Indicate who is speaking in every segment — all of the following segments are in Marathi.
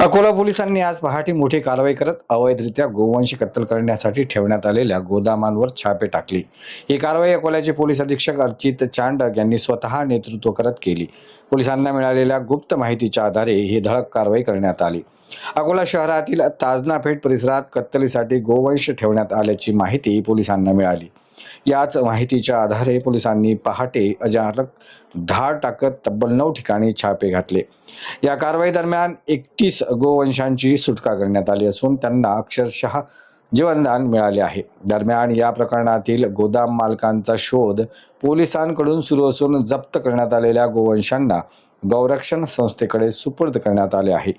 Speaker 1: अकोला पोलिसांनी आज पहाटे मोठी कारवाई करत अवैधरित्या गोवंश कत्तल करण्यासाठी ठेवण्यात आलेल्या गोदामांवर छापे टाकले। ही कारवाई अकोल्याचे पोलीस अधीक्षक अर्चित चांडक यांनी स्वतः नेतृत्व करत केली। पोलिसांना मिळालेल्या गुप्त माहितीच्या आधारे ही धडक कारवाई करण्यात आली। अकोला शहरातील ताजनापेठ परिसरात कत्तलीसाठी गोवंश ठेवण्यात आल्याची माहिती पोलिसांना मिळाली। याच माहितीच्या आधारे पोलिसांनी पहाटे अचानक धाड टाकत तब्बल 9 ठिकाणी छापे घातले। या कारवाई दरम्यान 31 गोवंशांची सुटका करण्यात आली असून त्यांना अक्षरशः जीवनदान मिळाले आहे। दरम्यान या प्रकरणातील गोदाम मालकांचा शोध पोलिसांकडून सुरू असून जप्त करण्यात आलेल्या गोवंशांना गौरक्षण संस्थेकडे सुपूर्द करण्यात आले आहे।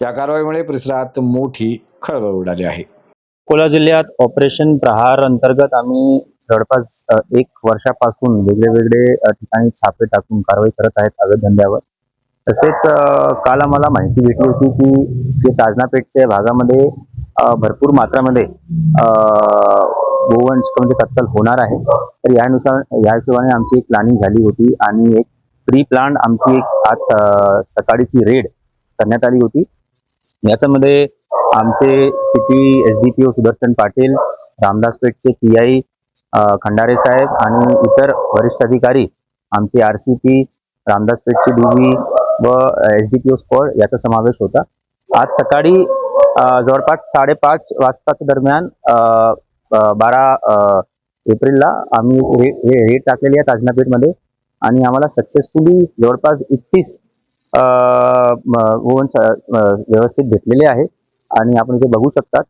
Speaker 1: या कारवाईमुळे परिसरात मोठी खळबळ उडाली आहे।
Speaker 2: अकोला जिल्ह्यात ऑपरेशन प्रहार अंतर्गत आम्ही जवळपास 1 वर्षापासून वेगळे ठिकाणी छापे टाकून कारवाई करत आहेत अवैध धंद्यावर। तसेच काल आम्हाला माहिती भेटली होती की जे ताजनापेठच्या भागामध्ये भरपूर मात्रामध्ये गोवंश म्हणजे कत्तल होणार आहे। तर या हिशोबाने आमची एक प्लॅनिंग झाली होती आणि एक प्री प्लॅन आमची एक आज सकाळीची रेड करण्यात आली होती। याच्यामध्ये आमचे सिटी SDPO सुदर्शन पाटील, रामदासपेठचे PI खंडारे साहेब आणि इतर वरिष्ठ अधिकारी, आमचे RCP, रामदासपेठचे DV व SDPO स्क्वॉड याचा समावेश होता। आज सकाळी जवळपास 5:30 वाजताच्या दरम्यान 12 एप्रिलला आम्ही रेड टाकलेली आहे ताजनापेठमध्ये आणि आम्हाला सक्सेसफुली जवळपास 31 गोवंश व्यवस्थित भेटलेले आहे। आणि आपण इथे बघू शकता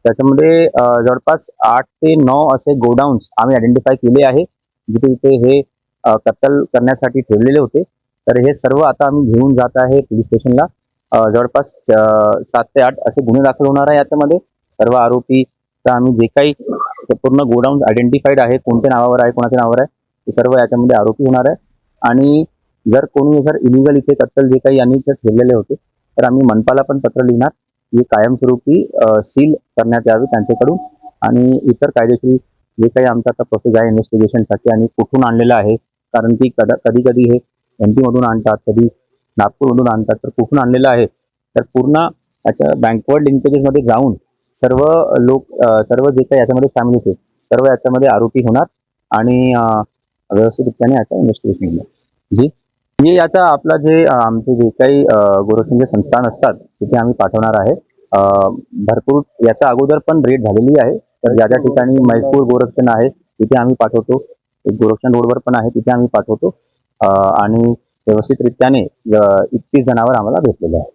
Speaker 2: त्याच्यामध्ये जवळपास 8 ते 9 असे गोडाऊन्स आम्ही आयडेंटिफाय केले आहे जिथे इथे हे कत्तल करण्यासाठी ठेवलेले होते। तर हे सर्व आता आम्ही घेऊन जात आहे पोलीस स्टेशनला। जवळपास 7 ते 8 असे गुन्हे दाखल होणार आहे। याच्यामध्ये सर्व आरोपी आम्ही जे काही पूर्ण गोडाऊन आयडेंटिफाईड आहे, कोणत्या नावावर आहे, कोणाच्या नावावर आहे, ते सर्व याच्यामध्ये आरोपी होणार आहे। आणि जर कोणी इलिगल इथे कत्तल जे काही यांनी ठेवलेले होते तर आम्ही मनपाला पण पत्र लिहिणार की कायमस्वरूपी सील करण्यात यावे त्यांच्याकडून। आणि इतर कायदेशीर जे काही आमचा आता प्रोसेस आहे इन्व्हेस्टिगेशनसाठी आणि कुठून आणलेलं आहे, कारण की कधी कधी हे MP मधून आणतात, कधी नागपूरमधून आणतात, तर कुठून आणलेलं आहे तर पूर्ण याच्या बँकवर्ड लिंकेजेसमध्ये जाऊन सर्व सर्व जे काही याच्यामध्ये सामील होते सर्व याच्यामध्ये आरोपी होणार आणि व्यवस्थितरित्याने याचा इन्व्हेस्टिगेशन होणार। जी हे याचा आपला जे आमचे जे काही गोरक्षण संस्थान असतात तिथे आम्ही पाठवणार आहे। भरपूर याच्या अगोदर पण रेड झालेली आहे, तर ज्या ज्या ठिकाणी म्हैसूर गोरक्षण आहे तिथे आम्ही पाठवतो, एक गोरक्षण रोडवर पण आहे तिथे आम्ही पाठवतो आणि व्यवस्थितरित्याने 31 जणांवर आम्हाला भेटलेलं आहे।